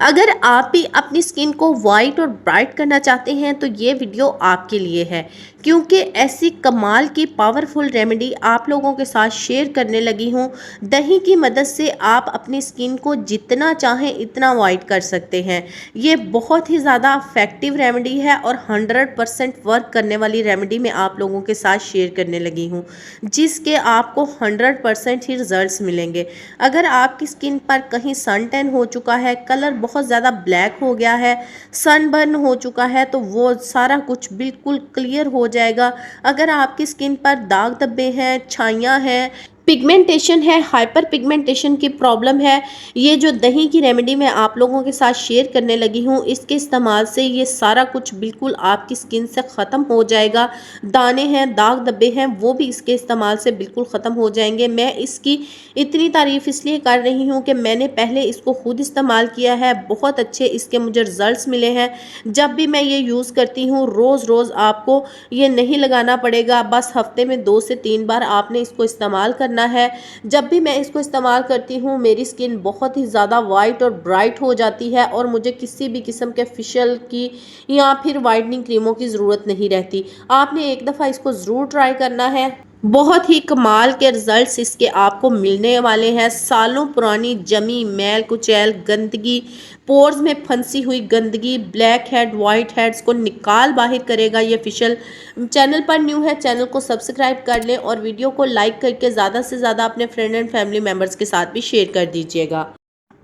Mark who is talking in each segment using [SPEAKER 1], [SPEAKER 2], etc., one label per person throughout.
[SPEAKER 1] अगर आप भी अपनी स्किन को वाइट और ब्राइट करना चाहते हैं तो ये वीडियो आपके लिए है, क्योंकि ऐसी कमाल की पावरफुल रेमेडी आप लोगों के साथ शेयर करने लगी हूँ। दही की मदद से आप अपनी स्किन को जितना चाहें इतना वाइट कर सकते हैं। ये बहुत ही ज़्यादा इफेक्टिव रेमेडी है और 100% वर्क करने वाली रेमेडी मैं आप लोगों के साथ शेयर करने लगी हूँ, जिसके आपको 100% ही रिजल्ट्स मिलेंगे। अगर आपकी स्किन पर कहीं सन टैन हो चुका है, कलर बहुत ज़्यादा ब्लैक हो गया है, सनबर्न हो चुका है, तो वो सारा कुछ बिल्कुल क्लियर हो जाएगा। अगर आपकी स्किन पर दाग धब्बे हैं, छाइयाँ हैं, पिगमेंटेशन है, हाइपर पिगमेंटेशन की प्रॉब्लम है, ये जो दही की रेमेडी मैं आप लोगों के साथ शेयर करने लगी हूँ, इसके इस्तेमाल से ये सारा कुछ बिल्कुल आपकी स्किन से ख़त्म हो जाएगा। दाने हैं, दाग धब्बे हैं, वो भी इसके इस्तेमाल से बिल्कुल ख़त्म हो जाएंगे। मैं इसकी इतनी तारीफ़ इसलिए कर रही हूँ कि मैंने पहले इसको खुद इस्तेमाल किया है, बहुत अच्छे इसके मुझे रिज़ल्ट्स मिले हैं। जब भी मैं ये यूज़ करती हूँ, रोज़ रोज़ आपको ये नहीं लगाना पड़ेगा, बस हफ्ते में 2 से 3 बार आपने इसको इस्तेमाल करना है। जब भी मैं इसको इस्तेमाल करती हूँ, मेरी स्किन बहुत ही ज़्यादा वाइट और ब्राइट हो जाती है और मुझे किसी भी किस्म के फेशियल की या फिर वाइटनिंग क्रीमों की ज़रूरत नहीं रहती। आपने एक दफ़ा इसको ज़रूर ट्राई करना है। बहुत ही कमाल के रिजल्ट्स इसके आपको मिलने वाले हैं। सालों पुरानी जमी मैल कुचैल गंदगी, पोर्स में फंसी हुई गंदगी, ब्लैक हेड वाइट हेड्स को निकाल बाहर करेगा ये फेशियल। चैनल पर न्यू है, चैनल को सब्सक्राइब कर लें और वीडियो को लाइक करके ज़्यादा से ज़्यादा अपने फ्रेंड एंड फैमिली मेम्बर्स के साथ भी शेयर कर दीजिएगा।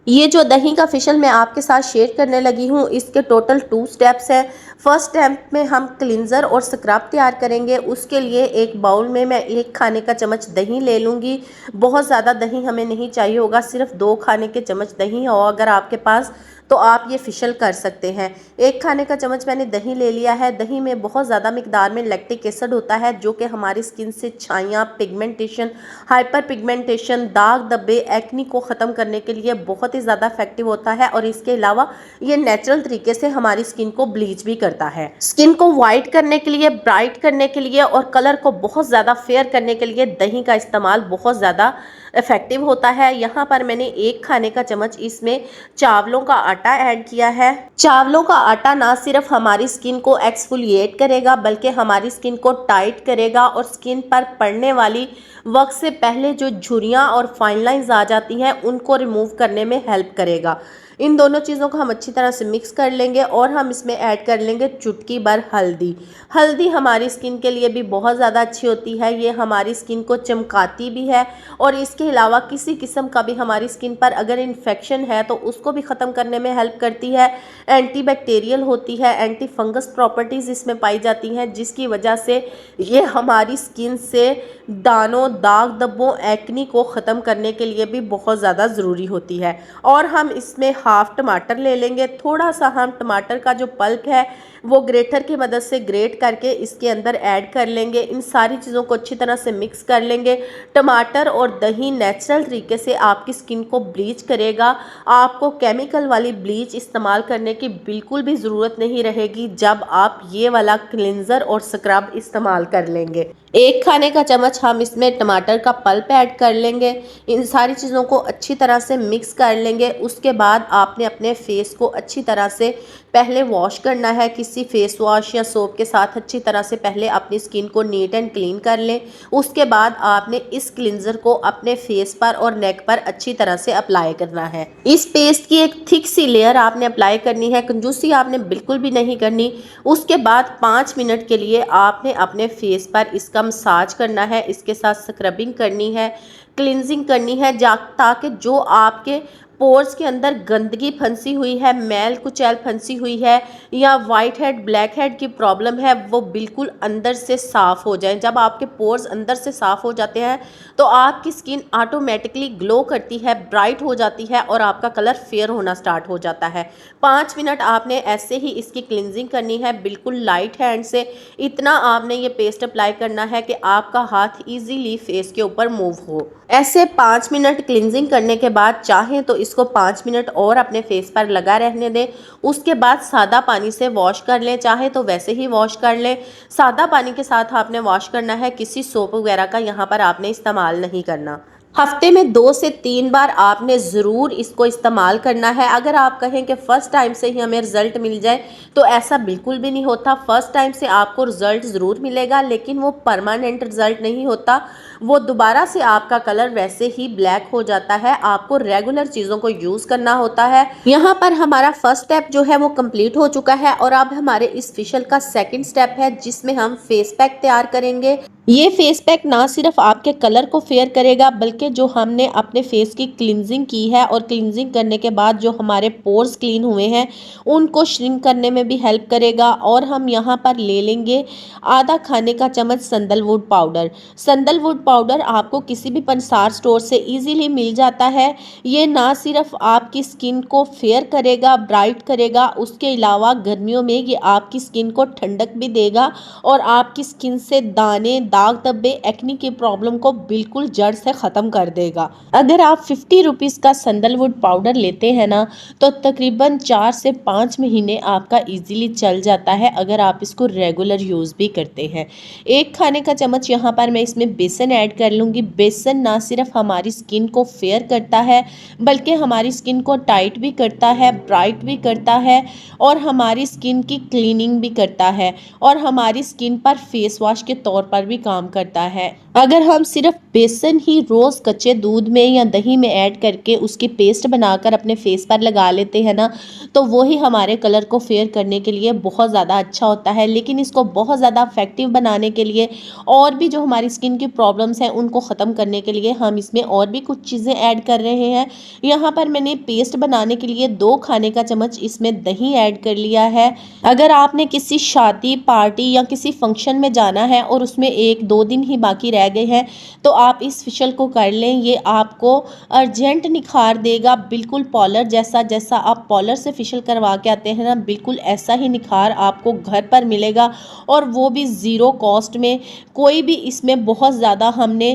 [SPEAKER 1] ये जो दही का फेशियल मैं आपके साथ शेयर करने लगी हूँ, इसके टोटल 2 स्टेप्स हैं। फर्स्ट स्टेप में हम क्लिंजर और स्क्रब तैयार करेंगे। उसके लिए एक बाउल में मैं 1 खाने का चम्मच दही ले लूँगी। बहुत ज़्यादा दही हमें नहीं चाहिए होगा, सिर्फ 2 खाने के चम्मच दही हो अगर आपके पास, तो आप ये फेशियल कर सकते हैं। 1 खाने का चम्मच मैंने दही ले लिया है। दही में बहुत ज़्यादा मिकदार में लैक्टिक एसिड होता है, जो कि हमारी स्किन से छाइयाँ, पिगमेंटेशन, हाइपर पिगमेंटेशन, दाग धब्बे, एक्नी को ख़त्म करने के लिए बहुत ही ज़्यादा इफेक्टिव होता है। और इसके अलावा ये नेचुरल तरीके से हमारी स्किन को ब्लीच भी करता है। स्किन को वाइट करने के लिए, ब्राइट करने के लिए और कलर को बहुत ज़्यादा फेयर करने के लिए दही का इस्तेमाल बहुत ज़्यादा इफेक्टिव होता है। यहाँ पर मैंने 1 खाने का चम्मच इसमें चावलों का आटा ऐड किया है। चावलों का आटा ना सिर्फ हमारी स्किन को एक्सफोलिएट करेगा, बल्कि हमारी स्किन को टाइट करेगा और स्किन पर पड़ने वाली वक्त से पहले जो झुर्रियाँ और फाइन लाइंस आ जाती हैं उनको रिमूव करने में हेल्प करेगा। इन दोनों चीज़ों को हम अच्छी तरह से मिक्स कर लेंगे और हम इसमें ऐड कर लेंगे चुटकी भर हल्दी। हल्दी हमारी स्किन के लिए भी बहुत ज़्यादा अच्छी होती है, ये हमारी स्किन को चमकाती भी है और इसके अलावा किसी किस्म का भी हमारी स्किन पर अगर इन्फेक्शन है तो उसको भी ख़त्म करने में हेल्प करती है। एंटीबैक्टीरियल होती है, एंटी फंगस प्रॉपर्टीज़ इसमें पाई जाती हैं, जिसकी वजह से ये हमारी स्किन से दानों, दाग धब्बों, एक्नी को ख़त्म करने के लिए भी बहुत ज़्यादा ज़रूरी होती है। और हम इसमें हाफ टमाटर ले लेंगे। थोड़ा सा हम टमाटर का जो पल्प है वो ग्रेटर की मदद से ग्रेट करके इसके अंदर ऐड कर लेंगे। इन सारी चीज़ों को अच्छी तरह से मिक्स कर लेंगे। टमाटर और दही नेचुरल तरीके से आपकी स्किन को ब्लीच करेगा। आपको केमिकल वाली ब्लीच इस्तेमाल करने की बिल्कुल भी ज़रूरत नहीं रहेगी जब आप ये वाला क्लिंजर और स्क्रब इस्तेमाल कर लेंगे। 1 खाने का चम्मच हम इसमें टमाटर का पल्प ऐड कर लेंगे। इन सारी चीज़ों को अच्छी तरह से मिक्स कर लेंगे। उसके बाद आपने अपने फेस को अच्छी तरह से पहले वॉश करना है। किसी फेस वॉश या सोप के साथ अच्छी तरह से पहले अपनी स्किन को नीट एंड क्लीन कर लें। उसके बाद आपने इस क्लिंजर को अपने फेस पर और नेक पर अच्छी तरह से अप्लाई करना है। इस पेस्ट की एक थिक सी लेयर आपने अप्लाई करनी है, कंजूसी आपने बिल्कुल भी नहीं करनी। उसके बाद 5 मिनट के लिए आपने अपने फेस पर इसका मसाज करना है, इसके साथ स्क्रबिंग करनी है, क्लिनजिंग करनी है, ताकि जो आपके पोर्स के अंदर गंदगी फंसी हुई है, मैल कुचैल फंसी हुई है या वाइट हेड, ब्लैक हेड की प्रॉब्लम है, वो बिल्कुल अंदर से साफ़ हो जाए। जब आपके पोर्स अंदर से साफ़ हो जाते हैं तो आपकी स्किन ऑटोमेटिकली ग्लो करती है, ब्राइट हो जाती है और आपका कलर फेयर होना स्टार्ट हो जाता है। 5 मिनट आपने ऐसे ही इसकी क्लिनजिंग करनी है, बिल्कुल लाइट हैंड से। इतना आपने ये पेस्ट अप्लाई करना है कि आपका हाथ ईजीली फेस के ऊपर मूव हो। ऐसे 5 मिनट क्लिनजिंग करने के बाद चाहें तो इसको 5 मिनट और अपने फेस पर लगा रहने दें। उसके बाद सादा पानी से वॉश कर लें, चाहे तो वैसे ही वॉश कर लें। सादा पानी के साथ आपने वॉश करना है, किसी सोप वगैरह का यहाँ पर आपने इस्तेमाल नहीं करना। हफ्ते में 2 से 3 बार आपने ज़रूर इसको इस्तेमाल करना है। अगर आप कहें कि फ़र्स्ट टाइम से ही हमें रिज़ल्ट मिल जाए तो ऐसा बिल्कुल भी नहीं होता। फ़र्स्ट टाइम से आपको रिज़ल्ट ज़रूर मिलेगा, लेकिन वो परमानेंट रिज़ल्ट नहीं होता। वो दोबारा से आपका कलर वैसे ही ब्लैक हो जाता है। आपको रेगुलर चीज़ों को यूज़ करना होता है। यहाँ पर हमारा फर्स्ट स्टेप जो है वो कंप्लीट हो चुका है और अब हमारे इस फेशियल का सेकंड स्टेप है, जिसमें हम फेस पैक तैयार करेंगे। ये फेस पैक ना सिर्फ आपके कलर को फेयर करेगा, बल्कि जो हमने अपने फेस की क्लिनजिंग की है और क्लिनजिंग करने के बाद जो हमारे पोर्स क्लीन हुए हैं उनको श्रिंक करने में भी हेल्प करेगा। और हम यहाँ पर ले लेंगे आधा खाने का चम्मच संदलवुड पाउडर। संदलवुड पाउडर आपको किसी भी पंसार स्टोर से इजीली मिल जाता है। ये ना सिर्फ आपकी स्किन को फेयर करेगा, ब्राइट करेगा, उसके अलावा गर्मियों में ये आपकी स्किन को ठंडक भी देगा और आपकी स्किन से दाने, दाग धब्बे, एक्नी की प्रॉब्लम को बिल्कुल जड़ से ख़त्म कर देगा। अगर आप 50 रुपीज़ का संदलवुड पाउडर लेते हैं ना, तो तकरीबन 4 से 5 महीने आपका इजीली चल जाता है, अगर आप इसको रेगुलर यूज़ भी करते हैं। 1 खाने का चम्मच यहाँ पर मैं इसमें बेसन ऐड कर लूँगी। बेसन ना सिर्फ हमारी स्किन को फेयर करता है, बल्कि हमारी स्किन को टाइट भी करता है, ब्राइट भी करता है और हमारी स्किन की क्लीनिंग भी करता है और हमारी स्किन पर फेस वॉश के तौर पर भी काम करता है। अगर हम सिर्फ बेसन ही रोज़ कच्चे दूध में या दही में ऐड करके उसकी पेस्ट बनाकर अपने फेस पर लगा लेते हैं ना, तो वो ही हमारे कलर को फेयर करने के लिए बहुत ज़्यादा अच्छा होता है। लेकिन इसको बहुत ज़्यादा इफेक्टिव बनाने के लिए और भी जो हमारी स्किन की प्रॉब्लम्स हैं उनको ख़त्म करने के लिए हम इसमें और भी कुछ चीज़ें ऐड कर रहे हैं। यहाँ पर मैंने पेस्ट बनाने के लिए 2 खाने का चम्मच इसमें दही ऐड कर लिया है। अगर आपने किसी शादी, पार्टी या किसी फंक्शन में जाना है और उसमें 1-2 दिन ही बाकी रह गए हैं, तो आप इस फेशियल को कर लें। ये आपको अर्जेंट निखार देगा, बिल्कुल पॉलर जैसा। जैसा आप पॉलर से फेशियल करवा के आते हैं ना, बिल्कुल ऐसा ही निखार आपको घर पर मिलेगा और वो भी ज़ीरो कॉस्ट में। कोई भी इसमें बहुत ज़्यादा हमने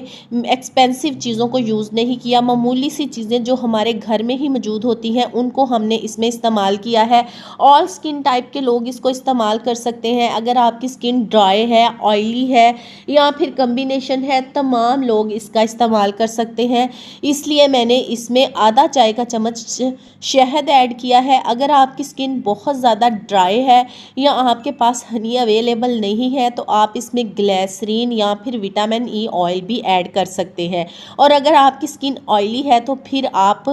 [SPEAKER 1] एक्सपेंसिव चीज़ों को यूज़ नहीं किया। मामूली सी चीज़ें जो हमारे घर में ही मौजूद होती हैं उनको हमने इसमें इस्तेमाल किया है। ऑल स्किन टाइप के लोग इसको इस्तेमाल कर सकते हैं। अगर आपकी स्किन ड्राई है, ऑयली है या फिर कम्बिनेशन है, तमाम लोग इसका इस्तेमाल कर सकते हैं। इसलिए मैंने इसमें आधा चाय का चम्मच शहद ऐड किया है। अगर आपकी स्किन बहुत ज़्यादा ड्राई है या आपके पास हनी अवेलेबल नहीं है, तो आप इसमें ग्लिसरीन या फिर विटामिन ई ऑयल भी ऐड कर सकते हैं। और अगर आपकी स्किन ऑयली है तो फिर आप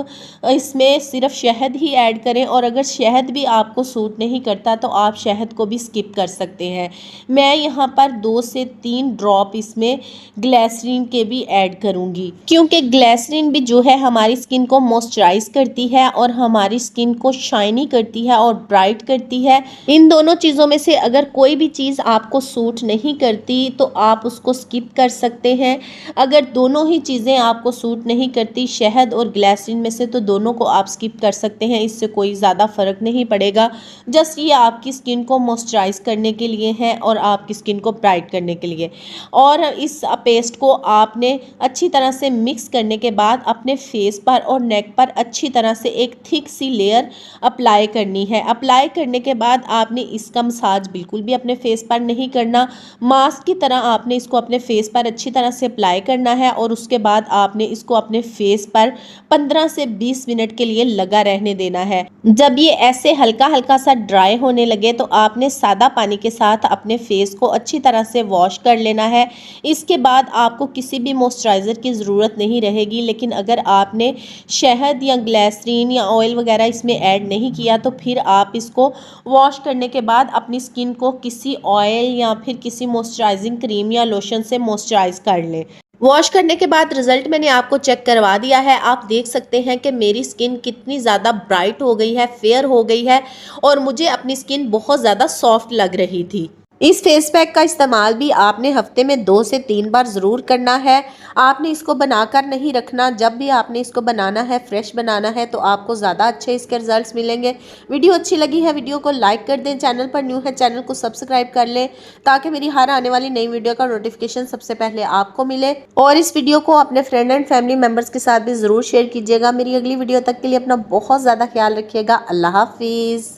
[SPEAKER 1] इसमें सिर्फ शहद ही ऐड करें, और अगर शहद भी आपको सूट नहीं करता तो आप शहद को भी स्किप कर सकते हैं। मैं यहाँ पर 2 से 3 ड्रॉप इसमें ग्लिसरीन के भी ऐड करूँगी, क्योंकि ग्लिसरीन भी जो है हमारी स्किन को मॉइस्चराइज करती है और हमारी स्किन को शाइनी करती है और ब्राइट करती है। इन दोनों चीज़ों में से अगर कोई भी चीज़ आपको सूट नहीं करती तो आप उसको स्किप कर सकते हैं। अगर दोनों ही चीज़ें आपको सूट नहीं करती, शहद और ग्लिसरीन में से, तो दोनों को आप स्किप कर सकते हैं। इससे कोई ज़्यादा फ़र्क नहीं पड़ेगा। जस्ट ये आपकी स्किन को मॉइस्चराइज करने के लिए है और आपकी स्किन को ब्राइट करने के लिए। और इस पेस्ट को आपने अच्छी तरह से मिक्स करने के बाद अपने फेस पर और नेक पर अच्छी तरह से एक थिक सी लेयर अप्लाई करनी है। अप्लाई करने के बाद आपने इसका मसाज बिल्कुल भी अपने फेस पर नहीं करना। मास्क की तरह आपने इसको अपने फेस पर अच्छी तरह से अप्लाई करना है और उसके बाद आपने इसको अपने फेस पर 15 से 20 मिनट के लिए लगा रहने देना है। जब ये ऐसे हल्का हल्का सा ड्राई होने लगे तो आपने सादा पानी के साथ अपने फेस को अच्छी तरह से वॉश कर लेना है। इसके बाद आपको किसी भी मॉइस्चराइज़र की ज़रूरत नहीं रहेगी। लेकिन अगर आपने शहद या ग्लिसरीन या ऑयल वगैरह इसमें ऐड नहीं किया तो फिर आप इसको वॉश करने के बाद अपनी स्किन को किसी ऑयल या फिर किसी मॉइस्चराइजिंग क्रीम या लोशन से मॉइस्चराइज कर लें। वॉश करने के बाद रिजल्ट मैंने आपको चेक करवा दिया है। आप देख सकते हैं कि मेरी स्किन कितनी ज़्यादा ब्राइट हो गई है, फेयर हो गई है और मुझे अपनी स्किन बहुत ज़्यादा सॉफ्ट लग रही थी। इस फेस पैक का इस्तेमाल भी आपने हफ्ते में 2 से 3 बार ज़रूर करना है। आपने इसको बनाकर नहीं रखना। जब भी आपने इसको बनाना है, फ्रेश बनाना है, तो आपको ज़्यादा अच्छे इसके रिजल्ट्स मिलेंगे। वीडियो अच्छी लगी है, वीडियो को लाइक कर दें। चैनल पर न्यू है, चैनल को सब्सक्राइब कर लें ताकि मेरी हर आने वाली नई वीडियो का नोटिफिकेशन सबसे पहले आपको मिले। और इस वीडियो को अपने फ्रेंड एंड फैमिली मेम्बर्स के साथ भी ज़रूर शेयर कीजिएगा। मेरी अगली वीडियो तक के लिए अपना बहुत ज़्यादा ख्याल रखिएगा। अल्लाह हाफिज़।